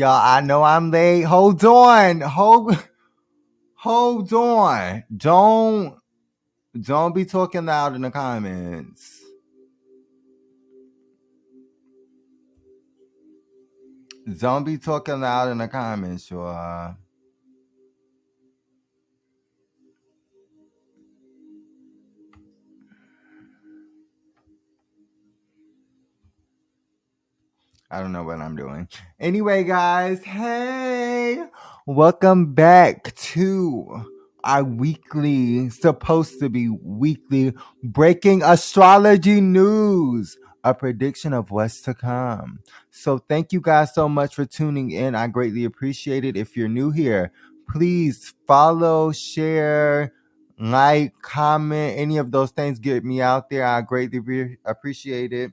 y'all. I know I'm late. Hold on. Hold on. Don't be talking loud in the comments. Don't be talking loud in the comments, y'all. I don't know what I'm doing. Anyway, guys, hey, welcome back to our supposed to be weekly breaking astrology news, a prediction of what's to come. So thank you guys so much for tuning in. I greatly appreciate it. If you're new here, please follow, share, like, comment, any of those things get me out there. I greatly appreciate it.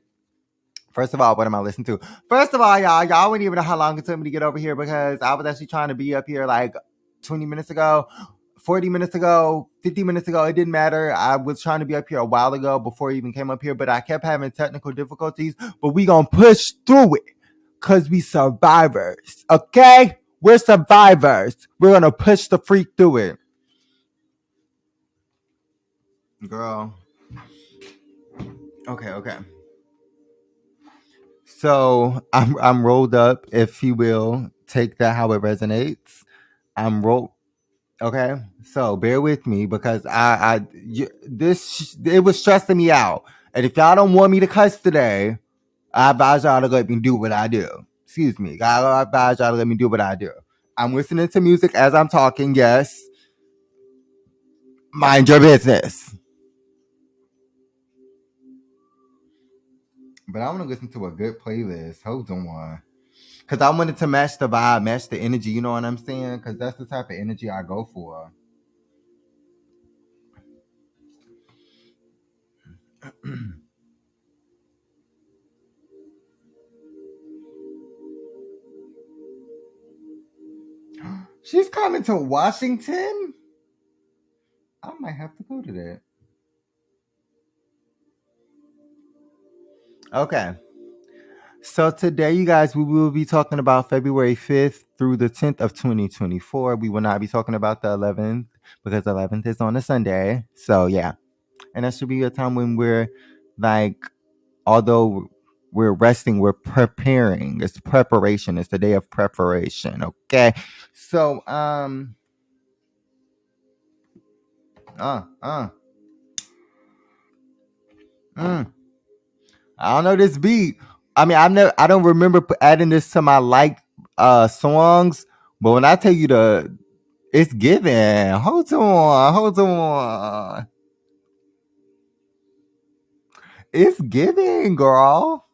First of all, what am I listening to? First of all, y'all wouldn't even know how long it took me to get over here because I was actually trying to be up here like 20 minutes ago, 40 minutes ago, 50 minutes ago. It didn't matter. I was trying to be up here a while ago before I even came up here, but I kept having technical difficulties. But we gonna push through it because we survivors, okay? We're survivors. We're gonna push the freak through it. Girl. Okay. So I'm rolled up, if you will. Take that how it resonates. I'm rolled. Okay, so bear with me because it was stressing me out. And if y'all don't want me to cuss today, I advise y'all to let me do what I do. Excuse me, I advise y'all to let me do what I do. I'm listening to music as I'm talking. Yes, mind your business. But I want to listen to a good playlist. Hold on. Because I wanted to match the vibe, match the energy. You know what I'm saying? Because that's the type of energy I go for. She's coming to Washington? I might have to go to that. Okay. So today, you guys, we will be talking about February 5th through the 10th of 2024. We will not be talking about the 11th because the 11th is on a Sunday. So yeah. And that should be a time when we're like, although we're resting, we're preparing. It's preparation. It's the day of preparation. Okay. So uh uh mm. I don't know this beat. I mean, I don't remember adding this to my songs, but when I tell you it's given. Hold on. It's giving, girl.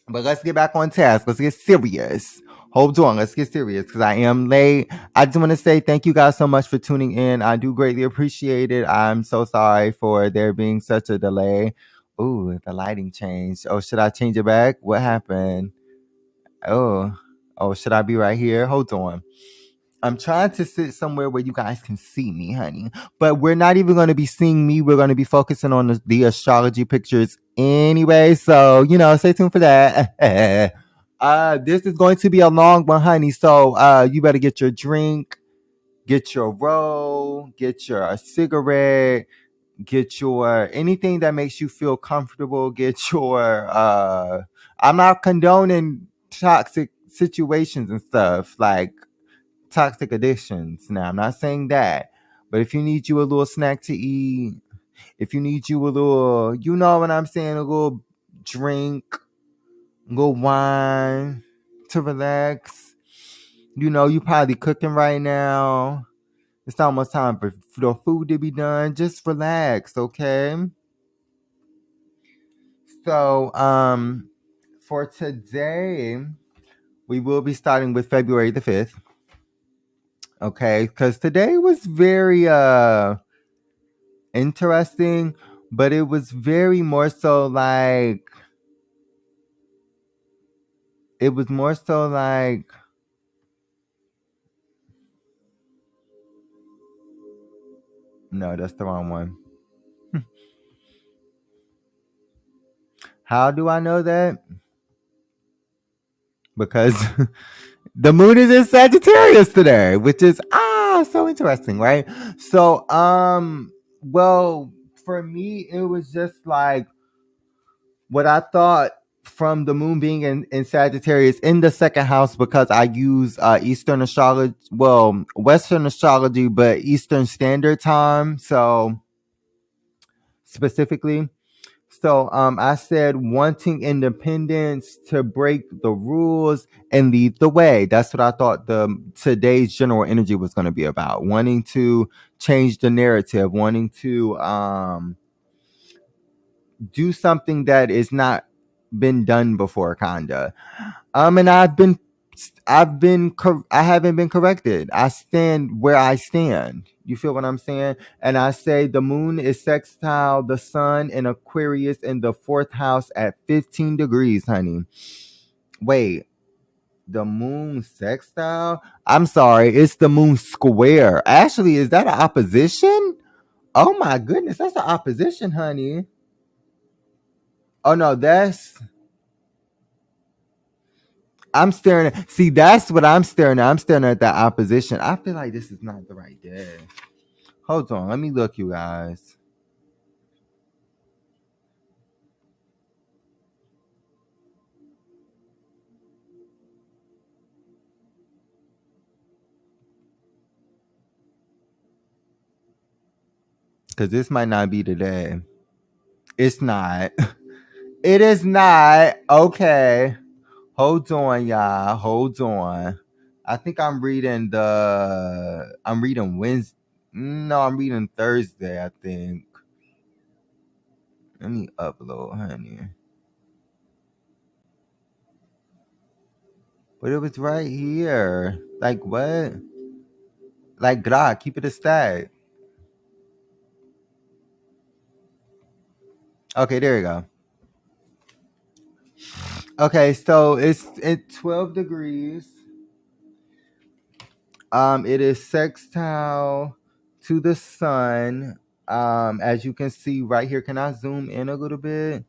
But let's get back on task. Let's get serious. Hold on, let's get serious because I am late. I just want to say thank you guys so much for tuning in. I do greatly appreciate it. I'm so sorry for there being such a delay. Ooh, the lighting changed. Oh, should I change it back? What happened? Oh, should I be right here? Hold on. I'm trying to sit somewhere where you guys can see me, honey. But we're not even going to be seeing me. We're going to be focusing on the astrology pictures anyway. So, stay tuned for that. This is going to be a long one, honey. So, you better get your drink, get your roll, get your cigarette, get your anything that makes you feel comfortable, get your I'm not condoning toxic situations and stuff like toxic addictions. Now, I'm not saying that, but if you need you a little snack to eat, if you need you a little, you know what I'm saying, a little drink, a little wine to relax, you probably cooking right now. It's almost time for the food to be done. Just relax, okay? So, for today, we will be starting with February the 5th. Okay, because today was very interesting, but it was very more so like no, that's the wrong one. How do I know that? Because The moon is in Sagittarius today, which is so interesting, right? So well, for me it was just like what I thought from the moon being in Sagittarius in the second house, because I use Eastern astrology, well, Western astrology, but Eastern Standard Time. So specifically, so I said wanting independence to break the rules and lead the way. That's what I thought the today's general energy was going to be about. Wanting to change the narrative, wanting to do something that is not been done before, kinda. And I haven't been corrected. I stand where I stand. You feel what I'm saying? And I say the moon is sextile the sun in Aquarius in the fourth house at 15 degrees, honey. Wait, the moon sextile? I'm sorry, it's the moon square. Actually, is that an opposition? Oh my goodness, that's an opposition, honey. Oh no, I'm staring at, see, that's what I'm staring at. I'm staring at that opposition. I feel like this is not the right day. Hold on, let me look, you guys. Because this might not be the day. It's not. It is not. Okay. Hold on, y'all. Hold on. I think I'm reading Wednesday. No, I'm reading Thursday, I think. Let me upload, honey. But it was right here. Like what? Like God, keep it a stack. Okay, there you go. Okay, so it's at 12 degrees. It is sextile to the sun. As you can see right here, can I zoom in a little bit?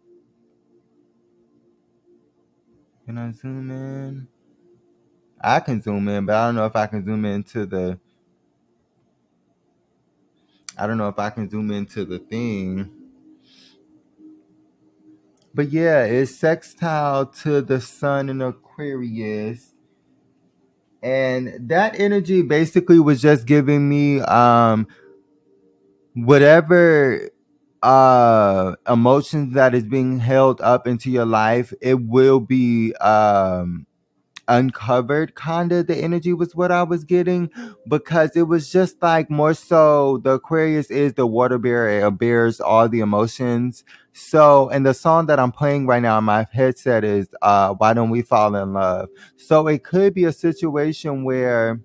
Can I zoom in? I can zoom in, but I don't know if I can zoom into the. I don't know if I can zoom into the thing. But yeah, it's sextile to the sun in Aquarius. And that energy basically was just giving me whatever emotions that is being held up into your life, it will be uncovered. Kind of the energy was what I was getting, because it was just like more so the Aquarius is the water bearer, it bears all the emotions. So, and the song that I'm playing right now on my headset is Why Don't We Fall in Love. So it could be a situation where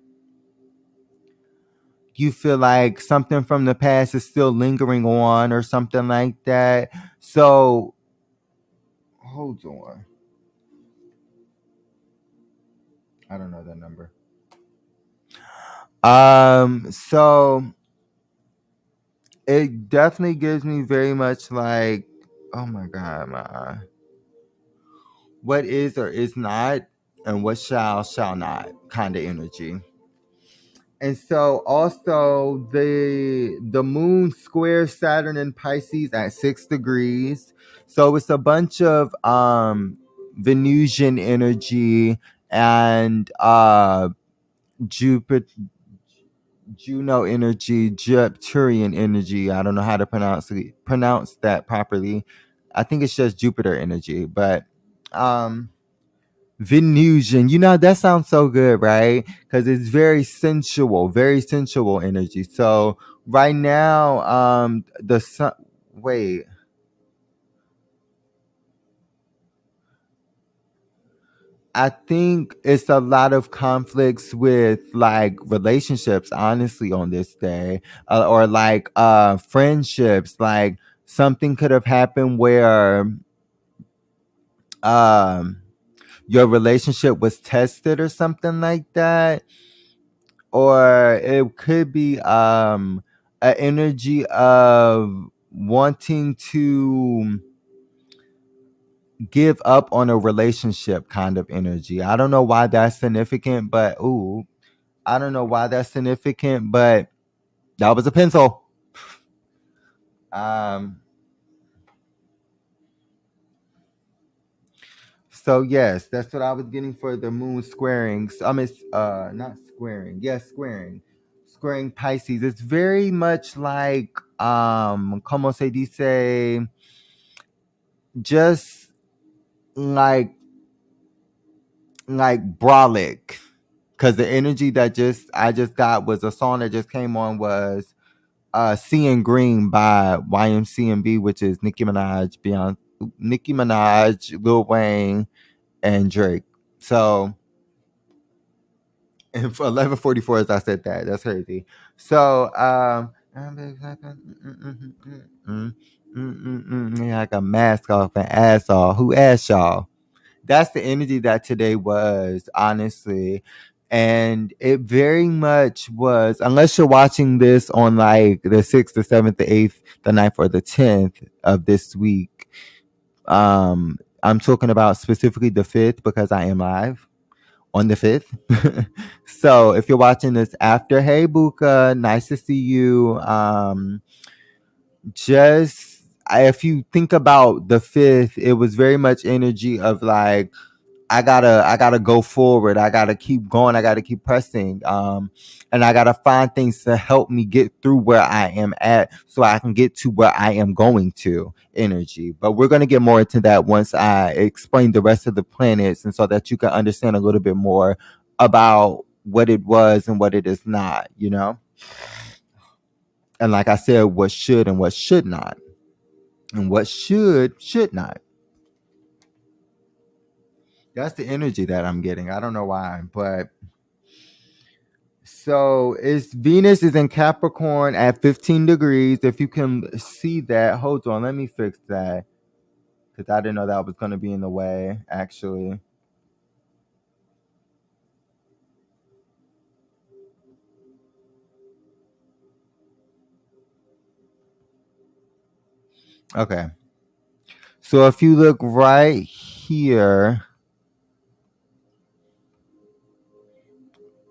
you feel like something from the past is still lingering on or something like that. So hold on. I don't know that number. So it definitely gives me very much like, oh my god, my eye. What is or is not, and what shall not kind of energy. And so also the moon squares Saturn in Pisces at 6 degrees. So it's a bunch of Venusian energy and Jupiter Juno energy, Jupiterian energy. I don't know how to pronounce that properly. I think it's just Jupiter energy, but um Venusian, that sounds so good, right? Because it's very sensual energy. So right now, the sun. Wait, I think it's a lot of conflicts with like relationships, honestly, on this day, or like friendships. Like something could have happened where um your relationship was tested or something like that, or it could be an energy of wanting to give up on a relationship kind of energy. I don't know why that's significant, but I don't know why that's significant, but that was a pencil. Um, so yes, that's what I was getting for the moon squaring. I mean, not squaring. Yes, squaring. Squaring Pisces. It's very much like como se dice, just like brolic. Cause the energy that just I just got was a song that just came on was Seeing Green by YMCMB, which is Nicki Minaj, Lil Wayne, and Drake. So and for 11:44 as I said that. That's crazy. So yeah, like a mask off and ass off. Who asked y'all? That's the energy that today was, honestly. And it very much was, unless you're watching this on like the 6th, the 7th, the 8th, the 9th, or the 10th of this week. I'm talking about specifically the 5th because I am live on the 5th. So if you're watching this after, hey Buka, nice to see you. Just if you think about the 5th, it was very much energy of like I gotta go forward. I gotta keep going. I gotta keep pressing. And I gotta find things to help me get through where I am at so I can get to where I am going to energy. But we're gonna get more into that once I explain the rest of the planets and so that you can understand a little bit more about what it was and what it is not, you know? And like I said, what should and what should not. And what should not. That's the energy that I'm getting. I don't know why, but so it's Venus is in Capricorn at 15 degrees. If you can see that, hold on, let me fix that because I didn't know that was going to be in the way. Actually, okay. So if you look right here,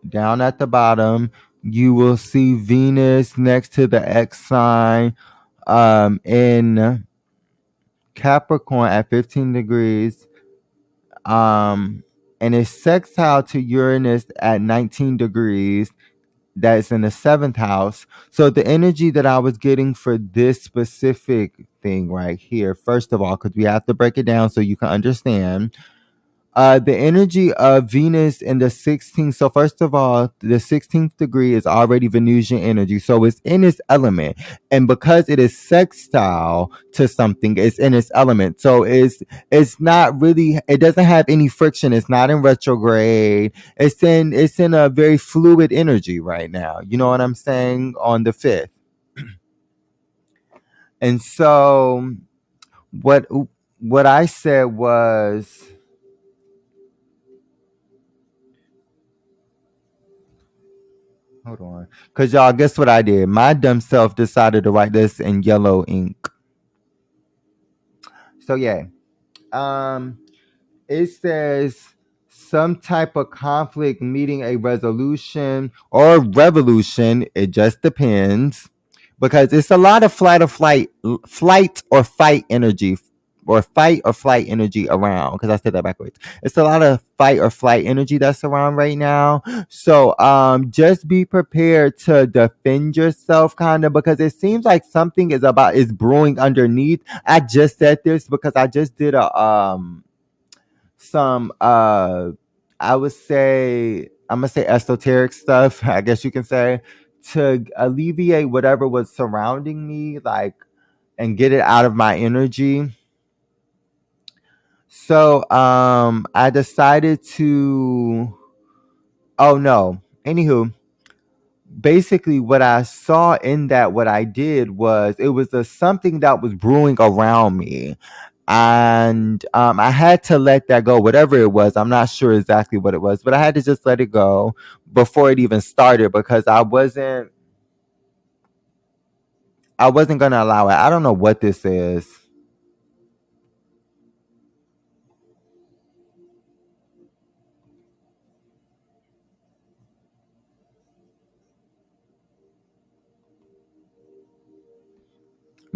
down at the bottom, you will see Venus next to the X sign in Capricorn at 15 degrees. And it's sextile to Uranus at 19 degrees. That's in the seventh house. So the energy that I was getting for this specific thing right here, first of all, because we have to break it down so you can understand. The energy of Venus in the 16th. So first of all, the 16th degree is already Venusian energy. So it's in its element. And because it is sextile to something, it's in its element. So it's not really, it doesn't have any friction. It's not in retrograde. It's in a very fluid energy right now. You know what I'm saying? On the 5th. And so what what I said was, hold on. Because y'all, guess what I did? My dumb self decided to write this in yellow ink. So, yeah. Um, it says some type of conflict meeting a resolution or revolution. It just depends because it's a lot of flight or fight energy, or fight or flight energy around. Because I said that backwards. It's a lot of fight or flight energy that's around right now. So just be prepared to defend yourself, kind of, because it seems like something is brewing underneath. I just said this because I just did a some I would say, I'm gonna say esoteric stuff, I guess you can say, to alleviate whatever was surrounding me, like, and get it out of my energy. So I decided to, oh no, anywho, basically what I saw in that, what I did was, it was something that was brewing around me, and I had to let that go, whatever it was. I'm not sure exactly what it was, but I had to just let it go before it even started because I wasn't gonna allow it. I don't know what this is.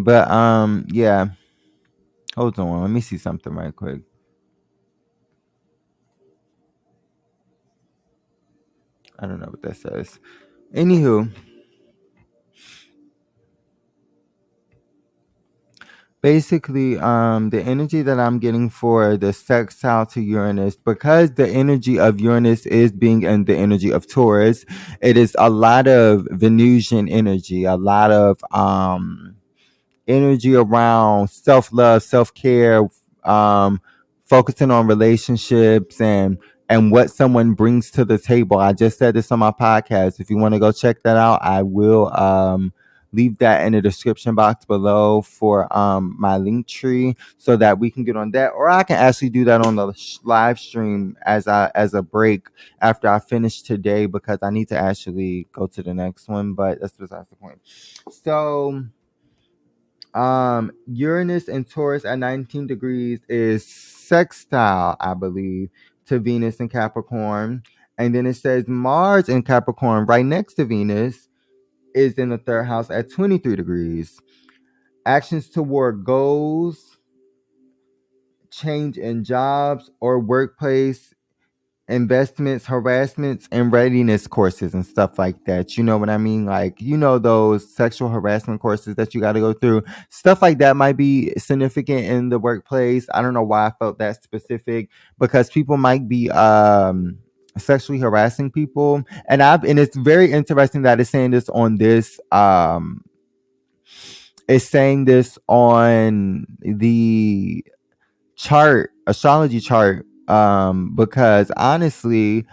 But yeah. Hold on, let me see something right quick. I don't know what that says. Anywho, basically, the energy that I'm getting for the sextile to Uranus, because the energy of Uranus is being in the energy of Taurus, it is a lot of Venusian energy, a lot of energy around self-love, self-care, um focusing on relationships and what someone brings to the table. I just said this on my podcast. If you want to go check that out, I will leave that in the description box below for my link tree so that we can get on that, or I can actually do that on the live stream as a break after I finish today, because I need to actually go to the next one, but that's besides the point. So Uranus and Taurus at 19 degrees is sextile, I believe, to Venus and Capricorn. And then it says Mars in Capricorn right next to Venus is in the third house at 23 degrees. Actions toward goals, change in jobs or workplace, investments, harassments, and readiness courses and stuff like that. You know what I mean? Like, those sexual harassment courses that you got to go through. Stuff like that might be significant in the workplace. I don't know why I felt that specific, because people might be sexually harassing people. And it's very interesting that it's saying this on this it's saying this on the chart, astrology chart, because honestly,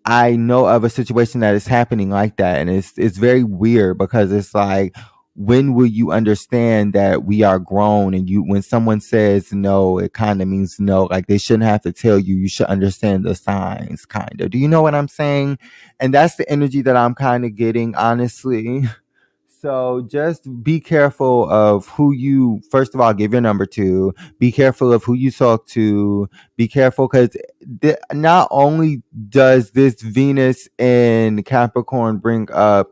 I know of a situation that is happening like that, and it's very weird, because it's like, when will you understand that we are grown? And when someone says no, it kind of means no. Like, they shouldn't have to tell you. You should understand the signs, kind of. Do you know what I'm saying? And that's the energy that I'm kind of getting, honestly. So just be careful of who you, first of all, give your number to. Be careful of who you talk to. Be careful, because not only does this Venus in Capricorn bring up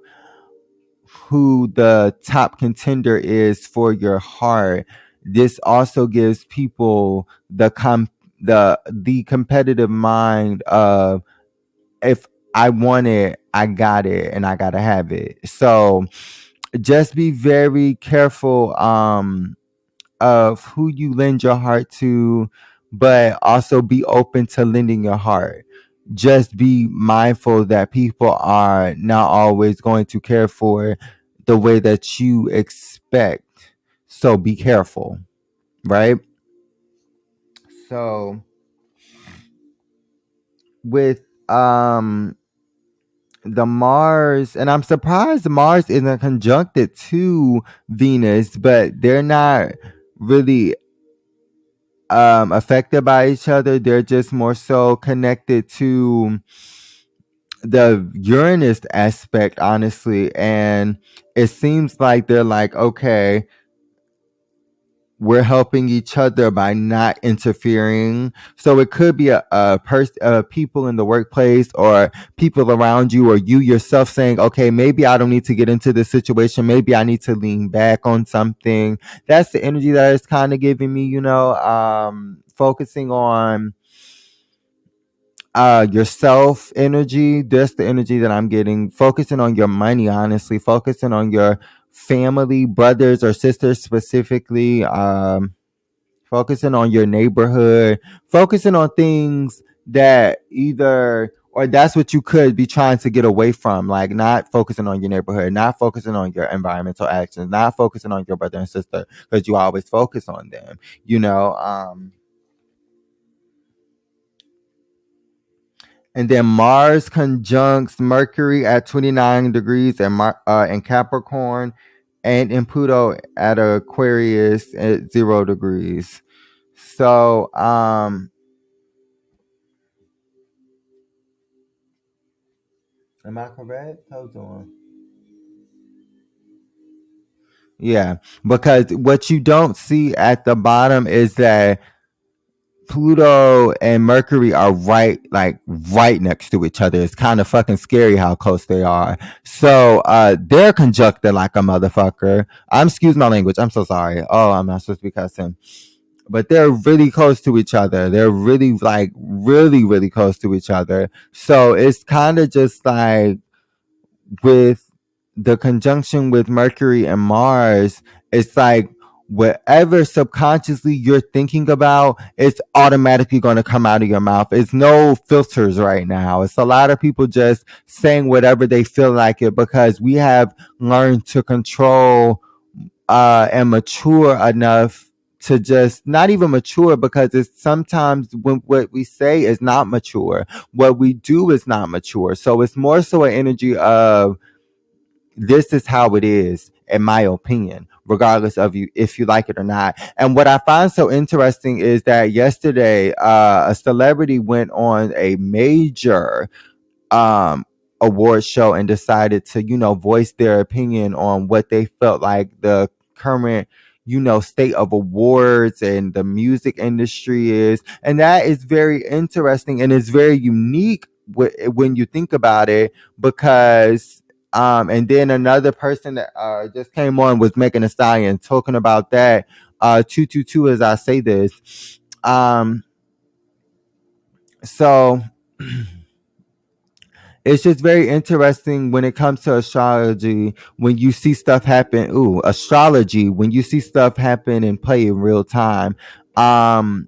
who the top contender is for your heart, this also gives people the competitive mind of, if I want it, I got it, and I gotta have it. So just be very careful of who you lend your heart to, but also be open to lending your heart. Just be mindful that people are not always going to care for the way that you expect. So be careful, right? So with the Mars, and I'm surprised Mars isn't conjuncted to Venus, but they're not really affected by each other. They're just more so connected to the Uranus aspect, honestly. And it seems like they're like, okay, we're helping each other by not interfering. So it could be a person, people in the workplace, or people around you, or you yourself saying, okay, maybe I don't need to get into this situation. Maybe I need to lean back on something. That's the energy that is kind of giving me, focusing on yourself energy. That's the energy that I'm getting. Focusing on your money, honestly, focusing on your family, brothers or sisters specifically, focusing on your neighborhood, focusing on things that either, or that's what you could be trying to get away from, like not focusing on your neighborhood, not focusing on your environmental actions, not focusing on your brother and sister, because you always focus on them, and then Mars conjuncts Mercury at 29 degrees in Capricorn, and in Pluto at Aquarius at 0 degrees. So am I correct? Hold on. Yeah, because what you don't see at the bottom is that Pluto and Mercury are right next to each other. It's kind of fucking scary how close they are. So they're conjuncted like a motherfucker. I'm excuse my language. I'm so sorry. Oh, I'm not supposed to be cussing. But they're really close to each other. They're really really close to each other. So it's kind of just like with the conjunction with Mercury and Mars, it's like whatever subconsciously you're thinking about, it's automatically going to come out of your mouth. It's no filters right now. It's a lot of people just saying whatever they feel like it because we have learned to control and mature enough to just not even mature because it's sometimes when what we say is not mature, what we do is not mature. So it's more so an energy of this is how it is, in my opinion, regardless of you if you like it or not. And what I find so interesting is that yesterday a celebrity went on a major um award show and decided to voice their opinion on what they felt like the current state of awards and the music industry is. And that is very interesting and it's very unique when you think about it because and then another person that just came on was Megan Thee Stallion talking about that 222 as I say this. So it's just very interesting when it comes to astrology when you see stuff happen. Ooh, astrology when you see stuff happen and play in real time.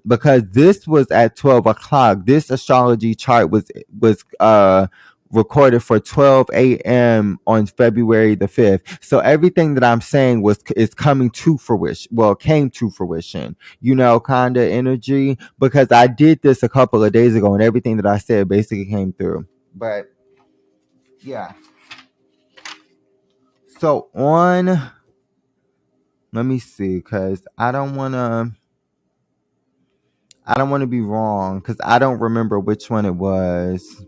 Because this was at 12 o'clock. This astrology chart was recorded for 12 a.m. on February the 5th. So everything that I'm saying is coming to fruition. Well, came to fruition, kind of energy because I did this a couple of days ago and everything that I said basically came through. But yeah. So on, let me see, cause I don't wanna be wrong, cause I don't remember which one it was.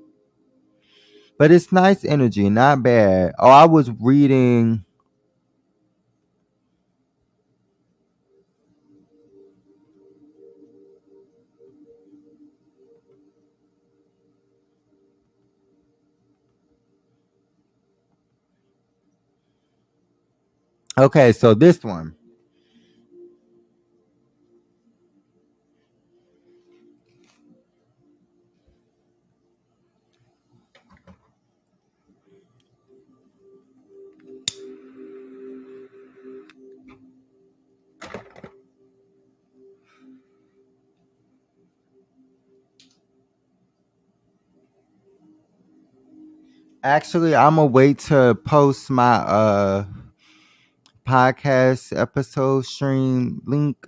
But it's nice energy, not bad. Oh, I was reading. Okay, so this one. Actually, I'm gonna wait to post my podcast episode stream link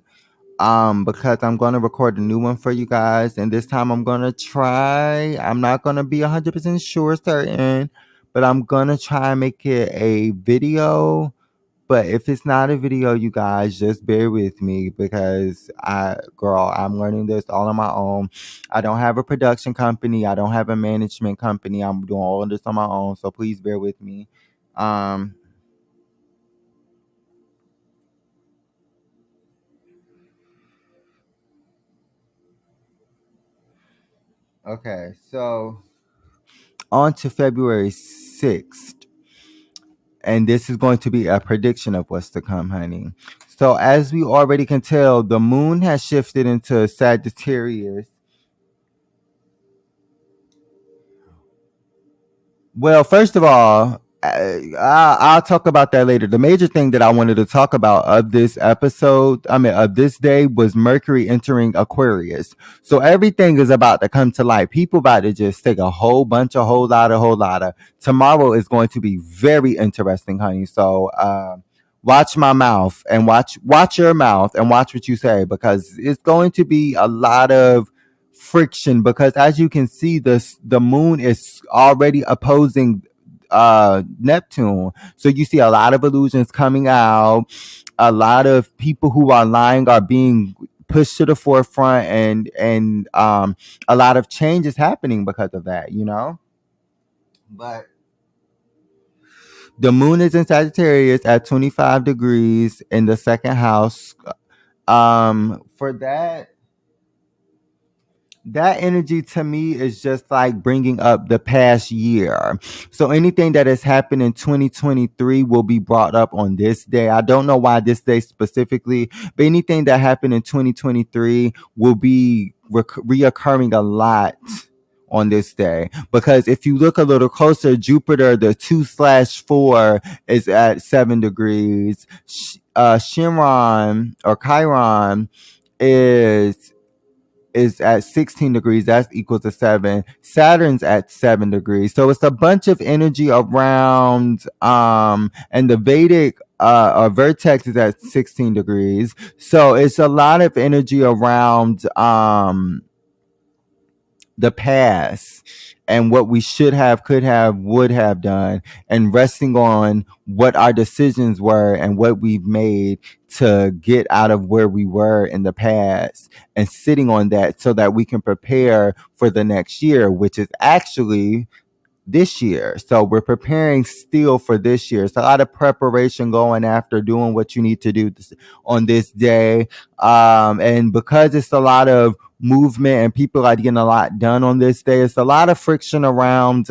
because I'm going to record a new one for you guys and this time I'm not going to be 100% sure certain, but I'm going to try and make it a video. But if it's not a video, you guys just bear with me because I'm learning this all on my own. I don't have a production company, I don't have a management company, I'm doing all of this on my own, so please bear with me. um okay, so on to February 6th. And this is going to be a prediction of what's to come, honey. So, as we already can tell, the moon has shifted into Sagittarius. Well, first of all, I'll talk about that later. The major thing that I wanted to talk about of this episode, I mean, of this day, was Mercury entering Aquarius. So everything is about to come to light. People about to just take a whole bunch, a whole lot of. Tomorrow is going to be very interesting, honey. So watch my mouth and watch your mouth and watch what you say because it's going to be a lot of friction because as you can see the moon is already opposing Neptune. So you see a lot of illusions coming out, a lot of people who are lying are being pushed to the forefront and a lot of change is happening because of that. But the moon is in Sagittarius at 25 degrees in the second house. For that that energy to me is just like bringing up the past year. So anything that has happened in 2023 will be brought up on this day. I don't know why this day specifically, but anything that happened in 2023 will be reoccurring a lot on this day, because if you look a little closer, Jupiter, the 2/4 is at 7 degrees. Chiron or Chiron is at 16 degrees. That's equals to 7. Saturn's at 7 degrees. So it's a bunch of energy around, and the Vedic vertex is at 16 degrees. So it's a lot of energy around the past and what we should have, could have, would have done, and resting on what our decisions were and what we've made to get out of where we were in the past, and sitting on that so that we can prepare for the next year, which is actually this year. So we're preparing still for this year. It's a lot of preparation going after doing what you need to do on this day. And because it's a lot of movement and people are getting a lot done on this day, it's a lot of friction around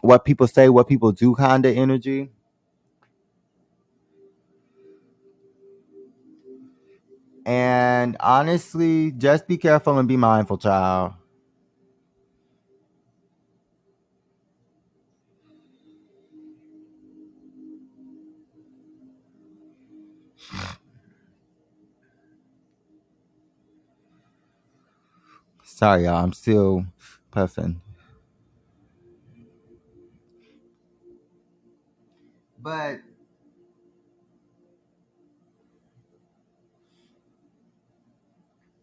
what people say, what people do kind of energy. And honestly, just be careful and be mindful, child. Sorry, y'all. I'm still puffing. But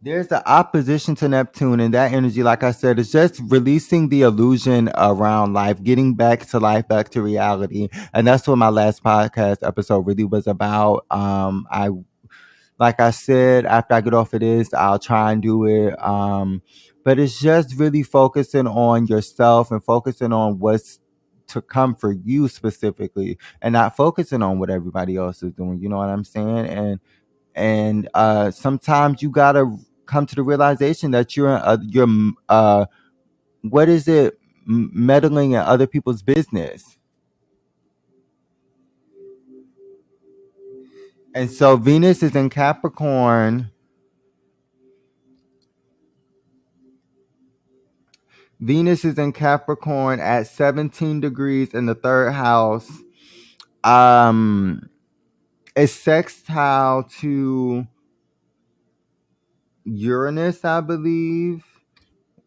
there's the opposition to Neptune, and that energy, like I said, is just releasing the illusion around life, getting back to life, back to reality. And that's what my last podcast episode really was about. I Like I said, after I get off of this, I'll try and do it. But it's just really focusing on yourself and focusing on what's to come for you specifically, and not focusing on what everybody else is doing. You know what I'm saying? And sometimes you gotta come to the realization that you're what is it, meddling in other people's business. And so Venus is in Capricorn at 17 degrees in the third house. Um, it's sextile to Uranus, I believe.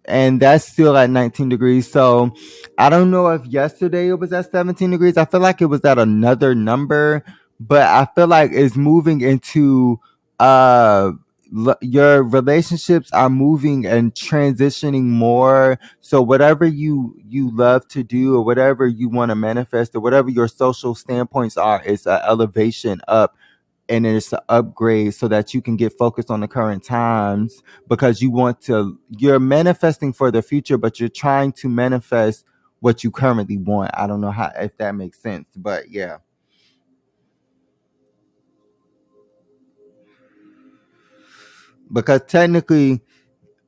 And that's still at 19 degrees. So I don't know if yesterday it was at 17 degrees. I feel like it was at another number, but I feel like it's moving into uh your relationships are moving and transitioning more. So whatever you love to do, or whatever you want to manifest, or whatever your social standpoints are, is an elevation up, and it's an upgrade so that you can get focused on the current times, because you're manifesting for the future, but you're trying to manifest what you currently want. I don't know how, if that makes sense, but yeah. Because technically,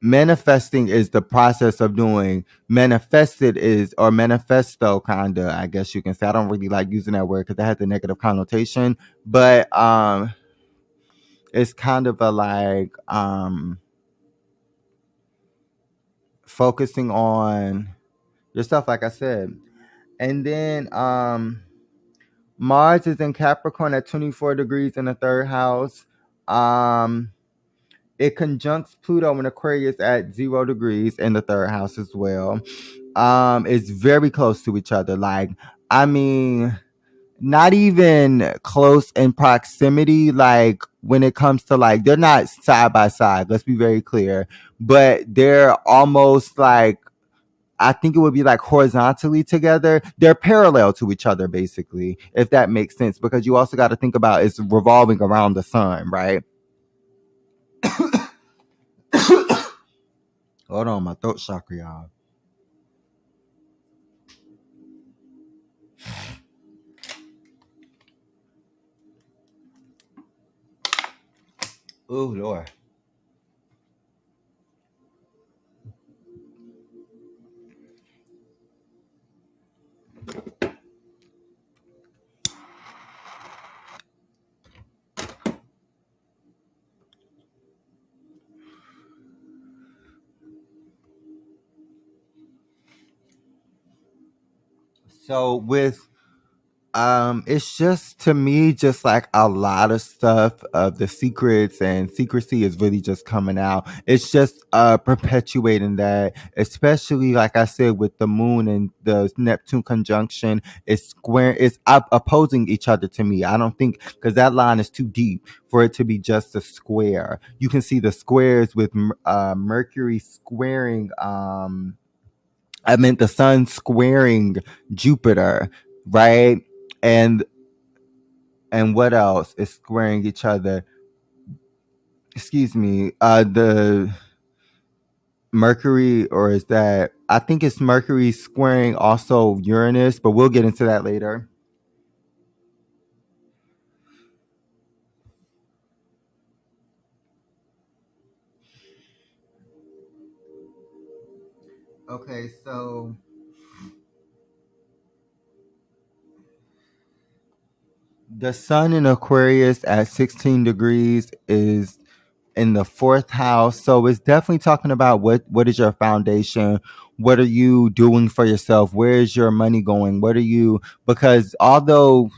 manifesting is the process of doing. Manifested is, or manifesto, kind of, I guess you can say. I don't really like using that word because that has a negative connotation, but it's kind of a like focusing on yourself, like I said. And then Mars is in Capricorn at 24 degrees in the third house. Um it conjuncts Pluto in Aquarius at 0 degrees in the third house as well. It's very close to each other. Like, I mean, not even close in proximity. Like, when it comes to, like, they're not side by side, let's be very clear, but they're almost like, I think it would be like horizontally together. They're parallel to each other, basically, if that makes sense, because you also got to think about it's revolving around the sun, right? Hold on, my throat chakra, y'all. Oh, Lord. So with it's just to me just like a lot of stuff of the secrets and secrecy is really just coming out. It's just perpetuating that, especially like I said with the moon and the Neptune conjunction, it's opposing each other to me. I don't think because that line is too deep for it to be just a square. You can see the squares with Mercury squaring I meant the sun squaring Jupiter, right? And what else is squaring each other? Excuse me. The Mercury, or is that I think it's Mercury squaring also Uranus, but we'll get into that later. Okay, so the sun in Aquarius at 16 degrees is in the fourth house. So it's definitely talking about what is your foundation? What are you doing for yourself? Where is your money going? What are you because although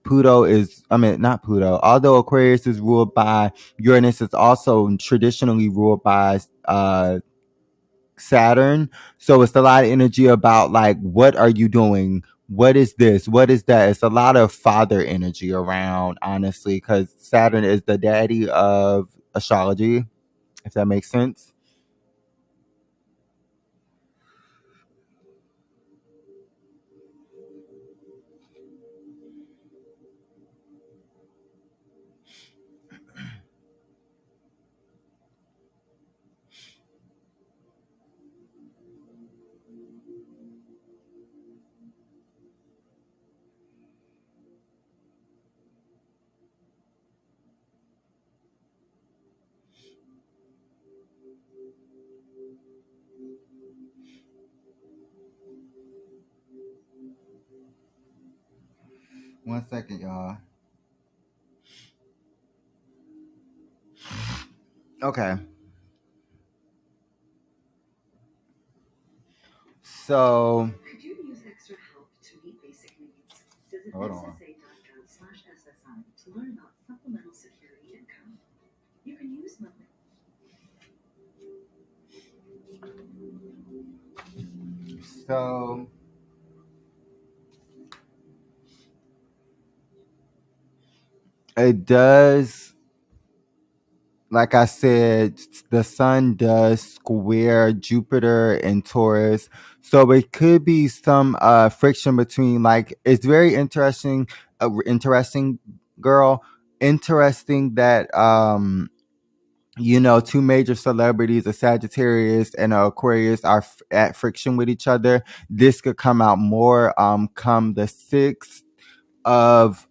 Pluto is I mean not Pluto, although Aquarius is ruled by Uranus, it's also traditionally ruled by Saturn. So it's a lot of energy about like what are you doing? What is this? What is that? It's a lot of father energy around, honestly, because Saturn is the daddy of astrology, if that makes sense. One second, y'all. Okay. So hold on. So it does, like I said, the sun does square Jupiter and Taurus. So it could be some friction between like it's very interesting interesting girl. Interesting that two major celebrities, a Sagittarius and a Aquarius, are at friction with each other. This could come out more come the 6th of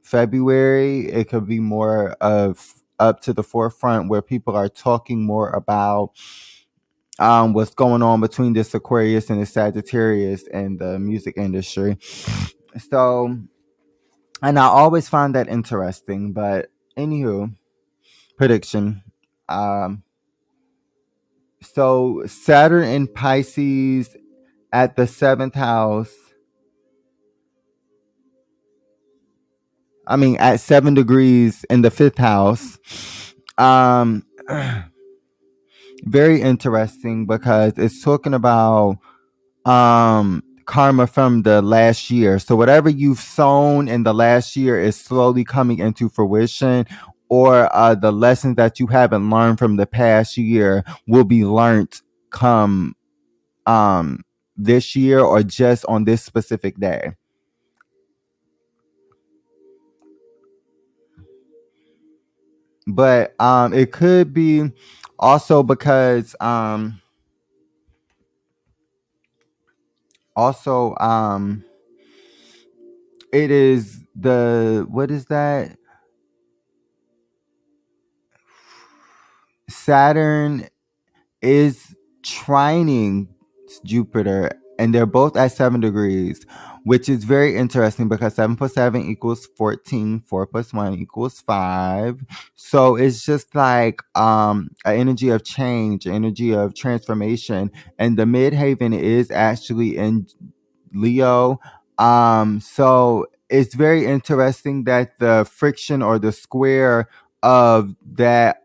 February. It could be more of up to the forefront where people are talking more about what's going on between this Aquarius and the Sagittarius and the music industry. So, and I always find that interesting. But anywho, prediction. Um, so Saturn in Pisces at the seventh house. I mean, at 7 degrees in the fifth house. Um, very interesting because it's talking about karma from the last year. So whatever you've sown in the last year is slowly coming into fruition, or the lessons that you haven't learned from the past year will be learned come this year or just on this specific day. But it could be also because also it is the what is that? Saturn is trining Jupiter, and they're both at 7 degrees, which is very interesting because 7 plus 7 equals 14, 4 plus 1 equals 5. So it's just like an energy of change, energy of transformation, and the midhaven is actually in Leo. So it's very interesting that the friction or the square of that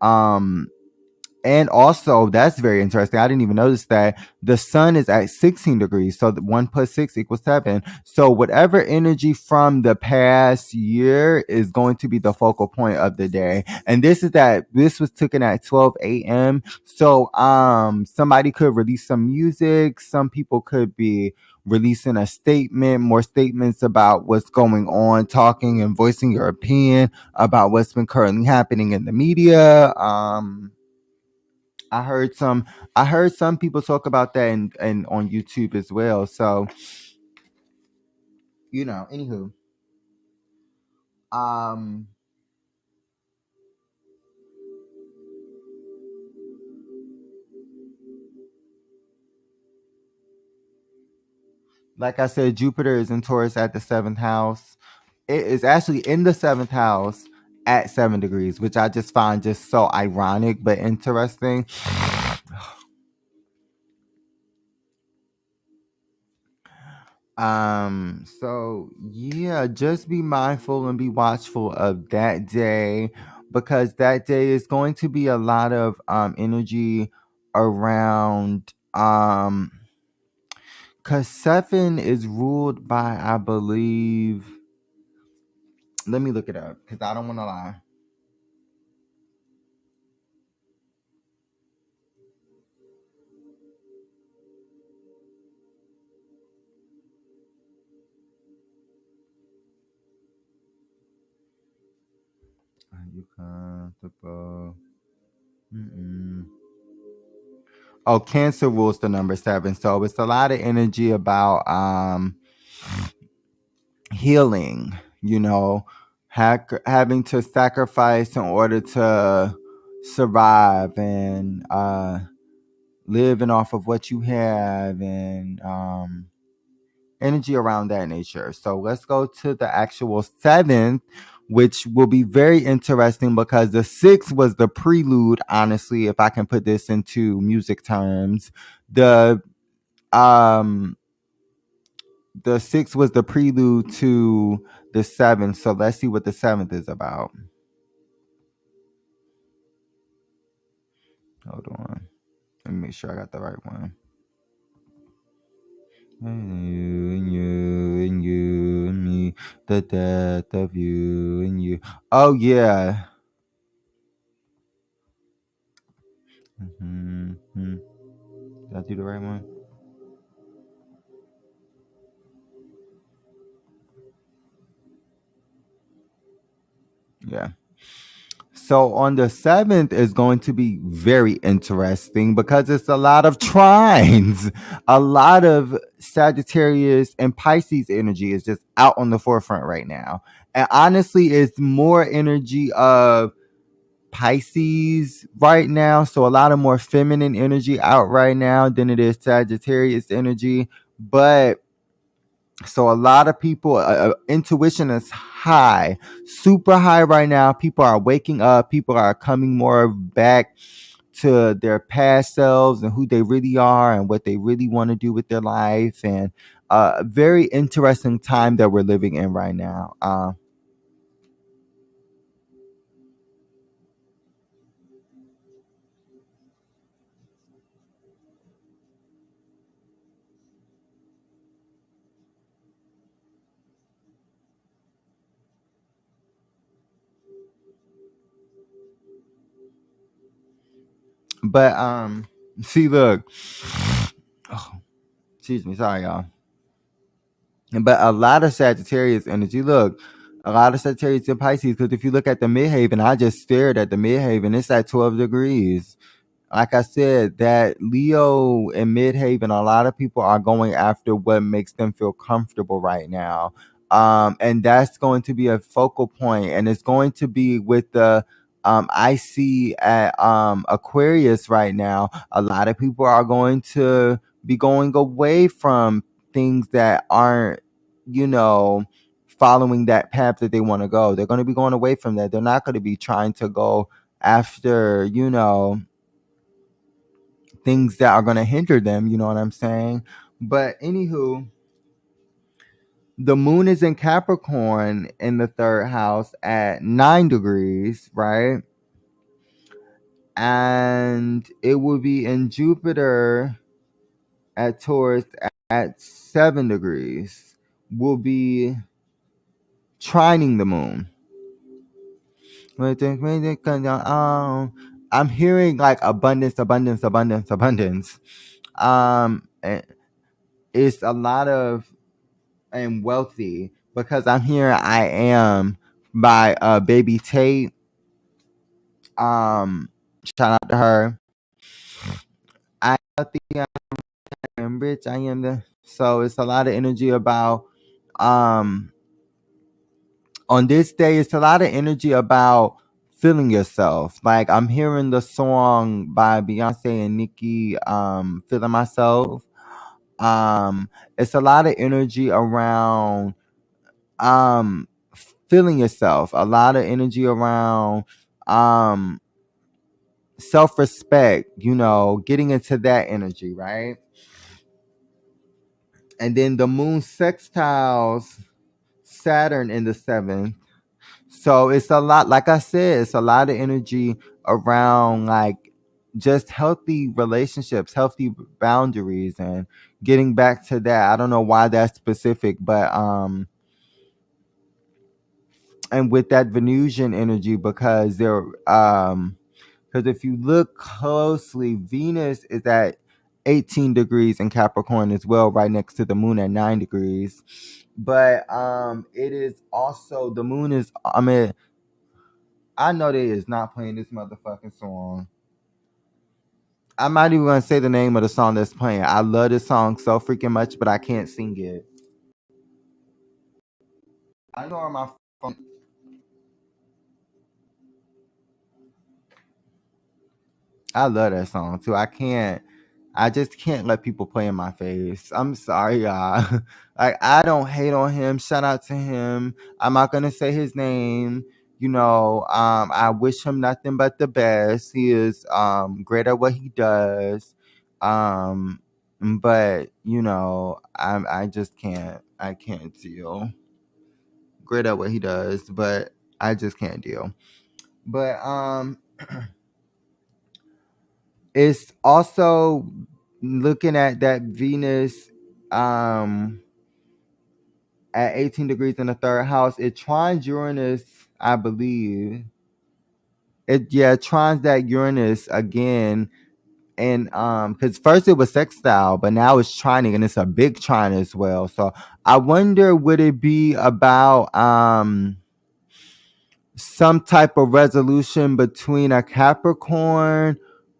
and also, that's very interesting. I didn't even notice that the sun is at 16 degrees. So 1 plus 6 equals 7. So whatever energy from the past year is going to be the focal point of the day. And this was taken at 12 a.m. So somebody could release some music. Some people could be releasing a statement, more statements about what's going on, talking and voicing your opinion about what's been currently happening in the media. I heard some people talk about that and on YouTube as well. So, anywho. Um like I said, Jupiter is in Taurus at the seventh house. It is actually in the seventh house at 7 degrees, which I just find just so ironic but interesting. So yeah, just be mindful and be watchful of that day, because that day is going to be a lot of energy around because seven is ruled by, I believe, let me look it up because I don't want to lie. Are you comfortable? Mm-mm. Oh, Cancer rules the number seven, so it's a lot of energy about healing, having to sacrifice in order to survive, and living off of what you have, and energy around that nature. So let's go to the actual seventh, which will be very interesting because the sixth was the prelude. Honestly, if I can put this into music terms, the um the sixth was the prelude to the seventh. So let's see what the seventh is about. Hold on. Let me make sure I got the right one. And me, the death of you and you. Oh yeah. Mm-hmm. Did I do the right one? Yeah. So on the seventh is going to be very interesting because it's a lot of trines, a lot of Sagittarius and Pisces energy is just out on the forefront right now. And honestly, it's more energy of Pisces right now. So a lot of more feminine energy out right now than it is Sagittarius energy. But so a lot of people, intuition is high, super high right now. People are waking up. People are coming more back to their past selves and who they really are and what they really want to do with their life. And a very interesting time that we're living in right now. But see, look, oh, excuse me, sorry, y'all. But a lot of Sagittarius energy. Look, a lot of Sagittarius and Pisces. Because if you look at the midhaven, I just stared at the midhaven. It's at 12 degrees. Like I said, that Leo and Midhaven, a lot of people are going after what makes them feel comfortable right now. And that's going to be a focal point, and it's going to be with the I see at Aquarius right now. A lot of people are going to be going away from things that aren't, you know, following that path that they want to go. They're going to be going away from that. They're not going to be trying to go after, things that are going to hinder them. You know what I'm saying? But anywho, the moon is in Capricorn in the third house at 9 degrees, right? And it will be in Jupiter at Taurus at 7 degrees. Will be trining the moon. I'm hearing like abundance, abundance, abundance, abundance. And it's a lot of and wealthy because I'm hearing I am by Baby Tate. Shout out to her. I am healthy, I am rich, I am the so it's a lot of energy about on this day, it's a lot of energy about feeling yourself. Like I'm hearing the song by Beyonce and Nicki, Feeling Myself. Um, it's a lot of energy around um feeling yourself, a lot of energy around um self-respect, getting into that energy, right? And then the moon sextiles Saturn in the seventh. So it's a lot, like I said, it's a lot of energy around like just healthy relationships, healthy boundaries, and getting back to that. I don't know why that's specific, but and with that Venusian energy, because because if you look closely, Venus is at 18 degrees in Capricorn as well, right next to the moon at 9 degrees. But it is also the moon is I know they is not playing this motherfucking song. I'm not even gonna say the name of the song that's playing. I love this song so freaking much, but I can't sing it. I know on my phone. I love that song too. I just can't let people play in my face. I'm sorry, y'all. Like I don't hate on him. Shout out to him. I'm not gonna say his name. I wish him nothing but the best. He is great at what he does. Um, but I just can't. I can't deal. Great at what he does, but I just can't deal. But it's also looking at that Venus um at 18 degrees in the third house. It trines Uranus, I believe. It trines that Uranus again. And because first it was sextile, but now it's trining and it's a big trine as well. So I wonder, would it be about some type of resolution between a Capricorn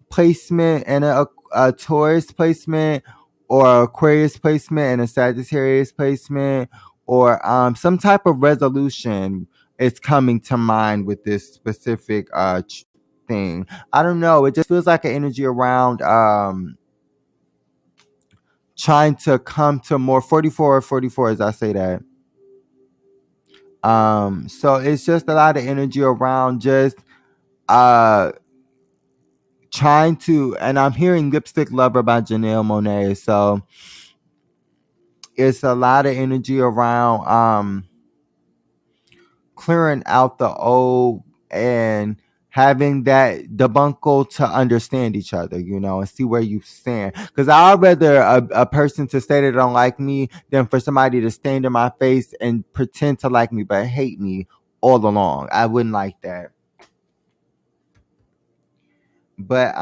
placement and a Taurus placement, or Aquarius placement and a Sagittarius placement, or some type of resolution is coming to mind with this specific thing. I don't know. It just feels like an energy around trying to come to more 44 or 44 as I say that. So it's just a lot of energy around just uh trying to, and I'm hearing Lipstick Lover by Janelle Monáe. So it's a lot of energy around clearing out the old and having that debuncle to understand each other, and see where you stand. Because I'd rather a person to say they don't like me than for somebody to stand in my face and pretend to like me but hate me all along. I wouldn't like that. But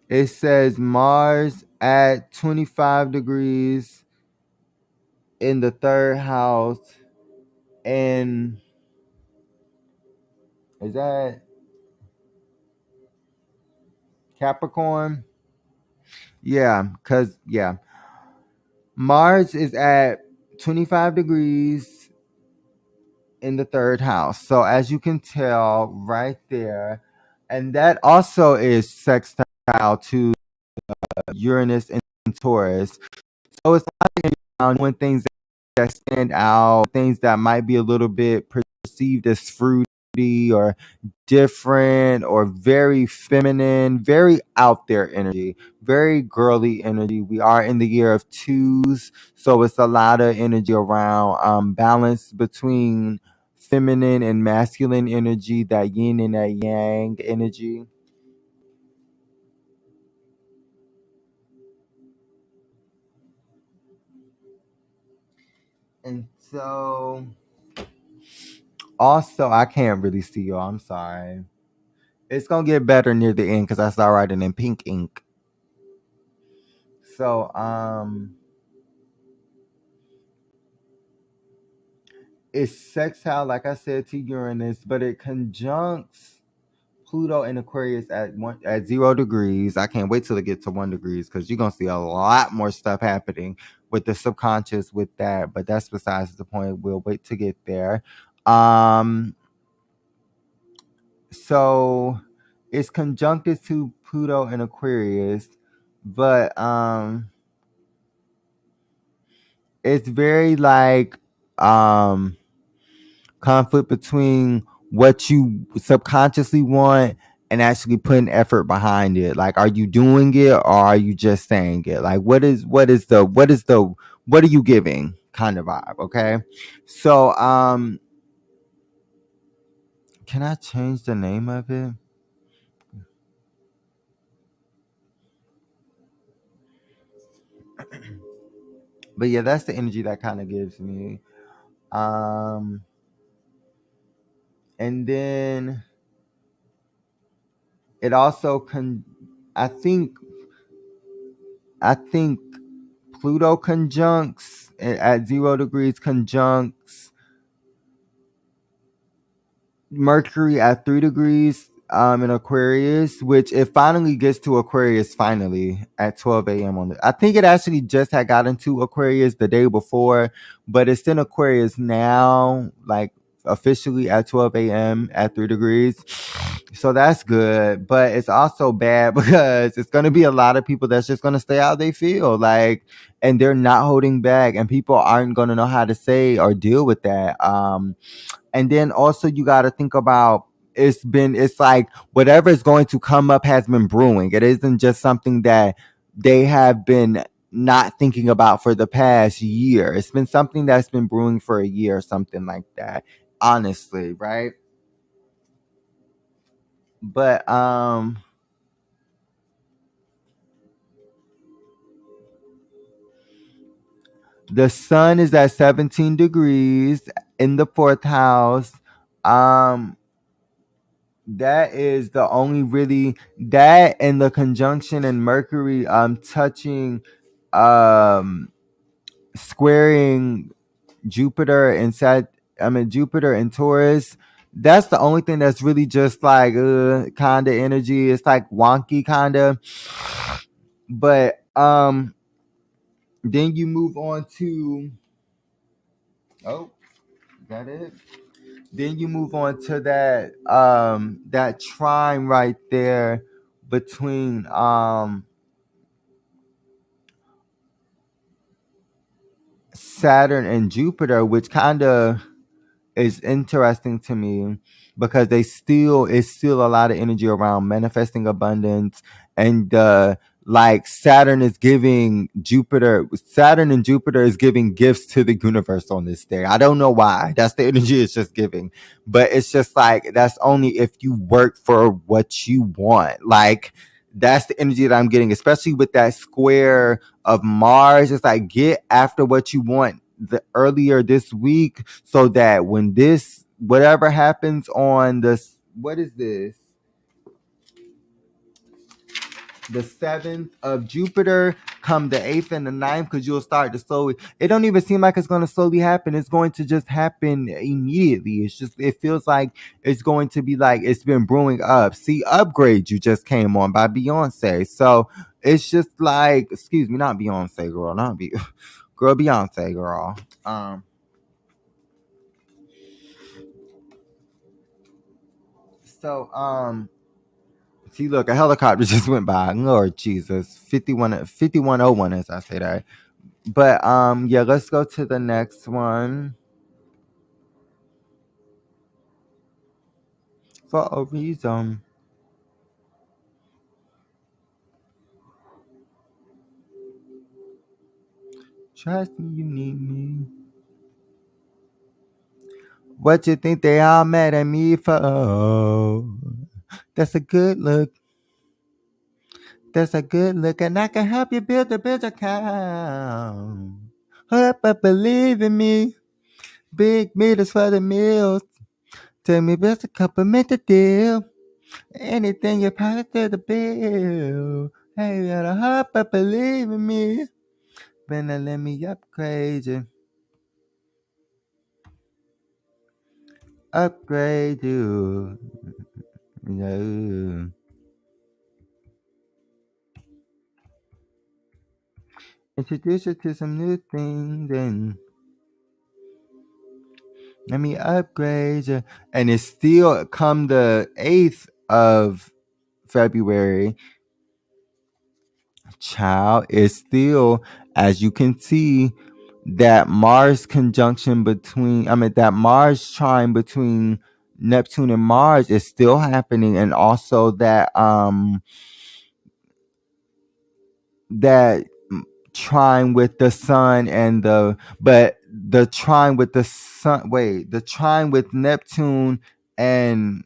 it says Mars at 25 degrees in the third house. And is that Capricorn? Yeah, Mars is at 25 degrees in the third house. So as you can tell right there, and that also is sextile to Uranus and Taurus. So it's around when things that stand out, things that might be a little bit perceived as fruit or different or very feminine, very out there energy, very girly energy. We are in the year of twos, so it's a lot of energy around balance between feminine and masculine energy, that yin and that yang energy. And so also I can't really see you. I'm sorry. It's gonna get better near the end because I start writing in pink ink. So it's sextile, like I said, to Uranus, but it conjuncts Pluto and Aquarius at 0 degrees. I can't wait till it gets to 1 degrees because you're gonna see a lot more stuff happening with the subconscious with that. But that's besides the point. We'll wait to get there. Um, so it's conjuncted to Pluto and Aquarius, but it's very like um conflict between what you subconsciously want and actually putting effort behind it. Like, are you doing it or are you just saying it? Like, what are you giving kind of vibe? Okay, so can I change the name of it? But yeah, that's the energy that kind of gives me. Um, and then it also I think I think Pluto conjuncts at 0 degrees conjuncts Mercury at 3 degrees in Aquarius, which it finally gets to Aquarius finally at 12 a.m. on the. I think it actually just had gotten to Aquarius the day before, but it's in Aquarius now, like officially at 12 a.m. at 3 degrees. So that's good, but it's also bad because it's going to be a lot of people that's just going to stay how they feel, like, and they're not holding back, and people aren't going to know how to say or deal with that. And then also you got to think about, it's like whatever is going to come up has been brewing. It isn't just something that they have been not thinking about for the past year. It's been something that's been brewing for a year or something like that, honestly, right? But the sun is at 17 degrees in the fourth house. um that is the only really, that and the conjunction and Mercury touching, um squaring Jupiter and Jupiter and Taurus. That's the only thing that's really just like kind of energy. It's like wonky kind of. But then you move on to, oh, is that it? Then you move on to that trine right there between Saturn and Jupiter, which kind of is interesting to me because it's still a lot of energy around manifesting abundance. And like Saturn and Jupiter is giving gifts to the universe on this day. I don't know why, that's the energy it's just giving, but it's just like that's only if you work for what you want. Like, that's the energy that I'm getting, especially with that square of Mars. It's like, get after what you want the earlier this week, so that when this whatever happens on this, what is this, the 7th of Jupiter, come the 8th and the 9th, because you'll start to slowly, it don't even seem like it's going to slowly happen, it's going to just happen immediately. It's just, it feels like it's going to be like it's been brewing up. See, Upgrade you just came on by Beyonce, so it's just like, excuse me, not Beyonce, girl, not be girl, Beyonce, girl. So see, look, a helicopter just went by. Lord Jesus, 5101 as I say that. But yeah, let's go to the next one. for a reason. Trust me, you need me. What you think they all mad at me for? Oh, that's a good look. That's a good look, and I can help you build a bigger account. Hope but believe in me. Big meters for the meals. Tell me best a couple make the deal. Anything you pass to the bill. Hey, you gotta hope but believe in me. Better let me upgrade you. Upgrade you. No. Introduce you to some new things and let me upgrade you. And it's still come the 8th of February. Child, is still, as you can see, that Mars conjunction between, that Mars trine between Neptune and Mars is still happening. And also that trine with the sun and the trine with the sun, the trine with Neptune and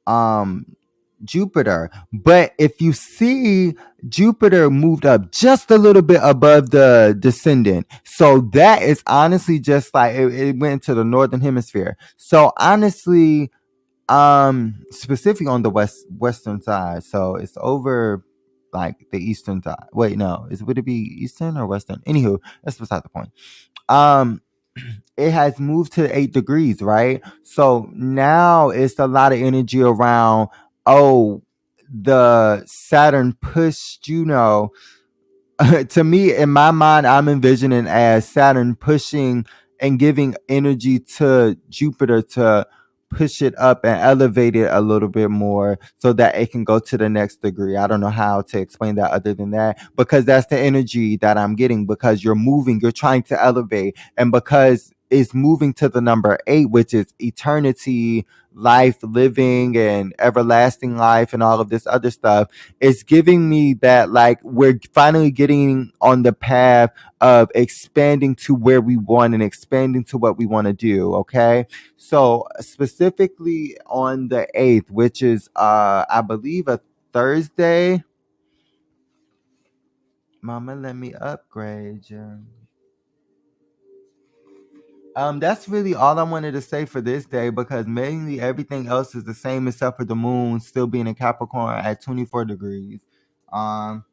um Jupiter. But if you see, Jupiter moved up just a little bit above the descendant. So that is honestly just like it went to the northern hemisphere. So honestly, specifically on the western side. So it's over like the eastern side. Wait, no, would it be eastern or western? Anywho, that's beside the point. Um it has moved to 8 degrees, right? So now it's a lot of energy around, oh, the Saturn pushed, to me, in my mind, I'm envisioning as Saturn pushing and giving energy to Jupiter to push it up and elevate it a little bit more so that it can go to the next degree. I don't know how to explain that other than that, because that's the energy that I'm getting, because you're moving, you're trying to elevate, and because it's moving to the number 8, which is eternity, life, living, and everlasting life, and all of this other stuff. It's giving me that, like, we're finally getting on the path of expanding to where we want and expanding to what we want to do. Okay. So specifically on the 8th, which is I believe a Thursday. Mama, let me upgrade you. That's really all I wanted to say for this day, because mainly everything else is the same except for the moon still being in Capricorn at 24 degrees. Um,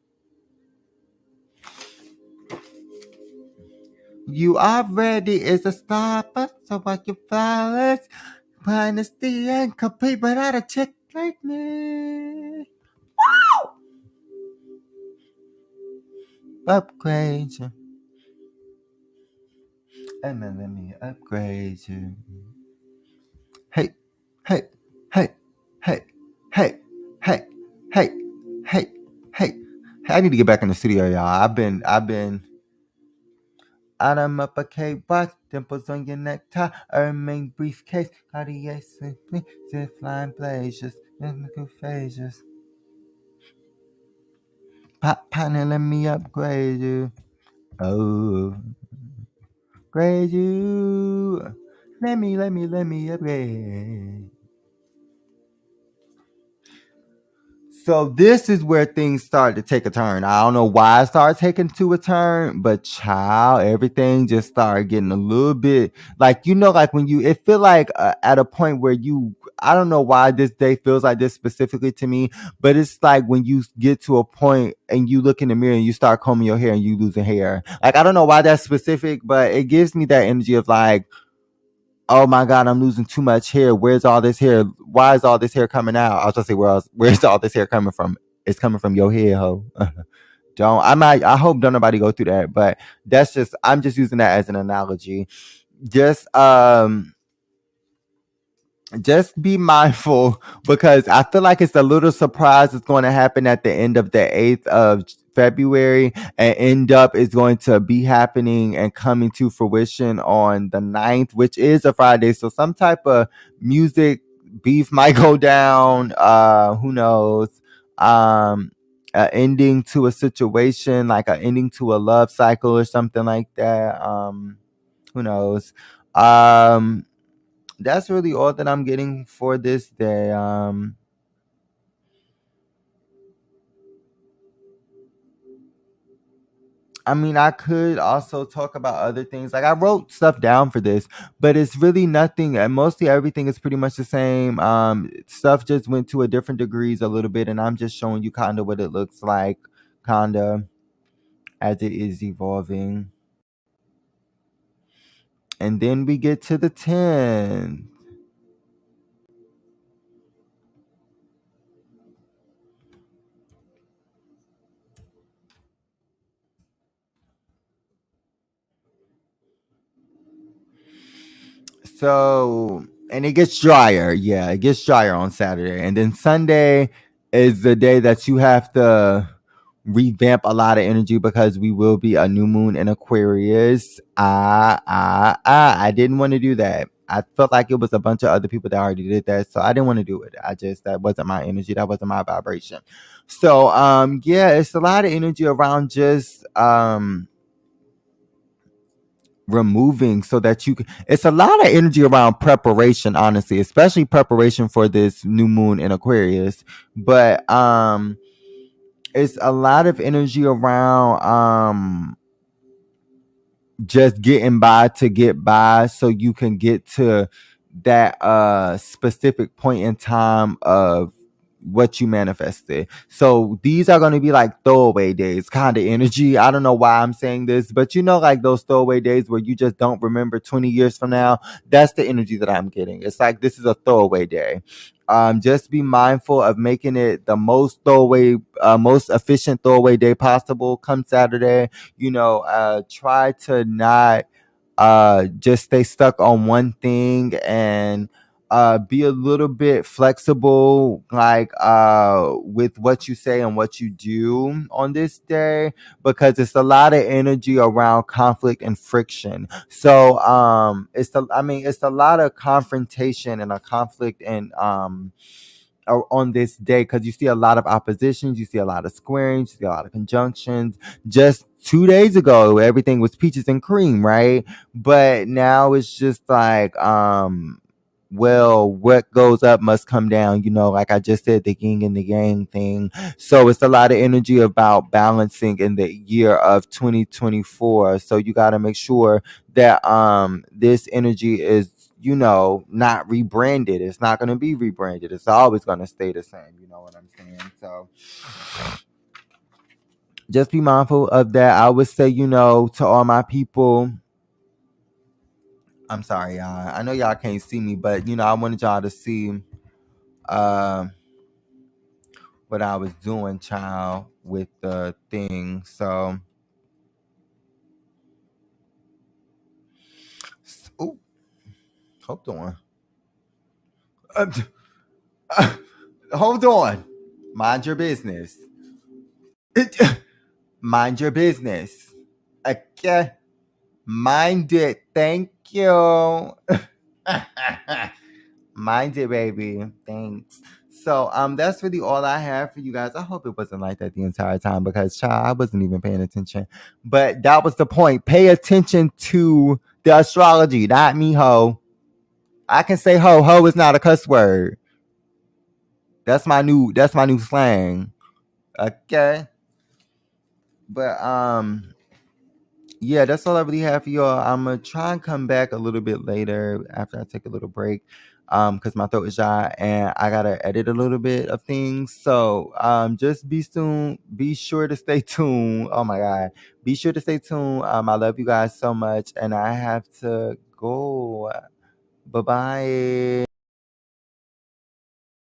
you already is a star, but so what you flowers, honesty and complete without a chick like me. Upgrade you. And then let me upgrade you. Hey, hey, hey, hey, hey, hey, hey, hey, hey. I need to get back in the studio, y'all. I've been out of my bucket watch, dimples on your necktie, Hermes briefcase, Cartier simply, zip flying blazers, mythical phases. Pop, partner, let me upgrade you. Oh, upgrade you. Let me upgrade. So this is where things start to take a turn. I don't know why it started taking to a turn, but child, everything just started getting a little bit like, like when it feel like at a point where I don't know why this day feels like this specifically to me, but it's like when you get to a point and you look in the mirror and you start combing your hair and you losing hair. Like, I don't know why that's specific, but it gives me that energy of like, oh my god, I'm losing too much hair. Where's all this hair? Why is all this hair coming out? I was gonna say, where's all this hair coming from? It's coming from your head, ho. I hope don't nobody go through that, but I'm just using that as an analogy. Just just be mindful, because I feel like it's a little surprise that's going to happen at the end of the 8th of February, and end up is going to be happening and coming to fruition on the 9th, which is a Friday. So some type of music beef might go down. Who knows? Um, ending to a situation, like a ending to a love cycle or something like that. Who knows? Um, that's really all that I'm getting for this day. I mean, I could also talk about other things. Like I wrote stuff down for this, but it's really nothing. And mostly everything is pretty much the same. Stuff just went to a different degrees a little bit, and I'm just showing you kind of what it looks like, kind of as it is evolving. And then we get to the 10th. So, and it gets drier. Yeah, it gets drier on Saturday. And then Sunday is the day that you have to revamp a lot of energy because we will be a new moon in Aquarius. I didn't want to do that. I felt like it was a bunch of other people that already did that, so I didn't want to do it. That wasn't my energy, that wasn't my vibration. So yeah, it's a lot of energy around just removing so that you can, it's a lot of energy around preparation, honestly, especially preparation for this new moon in Aquarius. But it's a lot of energy around just getting by to get by so you can get to that specific point in time of what you manifested. So these are going to be like throwaway days kind of energy. I don't know why I'm saying this, but you know, like those throwaway days where you just don't remember 20 years from now. That's the energy that I'm getting. It's like this is a throwaway day. Just be mindful of making it the most throwaway, most efficient throwaway day possible come Saturday. Try to not just stay stuck on one thing, and be a little bit flexible, like with what you say and what you do on this day, because it's a lot of energy around conflict and friction. So it's a lot of confrontation and a conflict and on this day, because you see a lot of oppositions, you see a lot of squarings, you see a lot of conjunctions. Just 2 days ago, everything was peaches and cream, right? But now it's just like, well, what goes up must come down, like I just said, the yin and the yang thing. So it's a lot of energy about balancing in the year of 2024. So you got to make sure that this energy is, not rebranded. It's not going to be rebranded. It's always going to stay the same. You know what I'm saying? So just be mindful of that. I would say, to all my people, I'm sorry, y'all. I know y'all can't see me, but I wanted y'all to see uh, what I was doing, child, with the thing. So, ooh, hold on. Uh, hold on. Mind your business. Mind your business. Okay. Mind it. Thank you. Mind it, baby. Thanks. So that's really all I have for you guys. I hope it wasn't like that the entire time, because child, I wasn't even paying attention. But that was the point. Pay attention to the astrology, not me, ho. I can say ho. Ho is not a cuss word. That's my new slang. Okay. But yeah, that's all I really have for y'all. I'm gonna try and come back a little bit later after I take a little break, because my throat is dry and I gotta edit a little bit of things. So just be sure to stay tuned. Oh my god, be sure to stay tuned. I love you guys so much, and I have to go. Bye bye.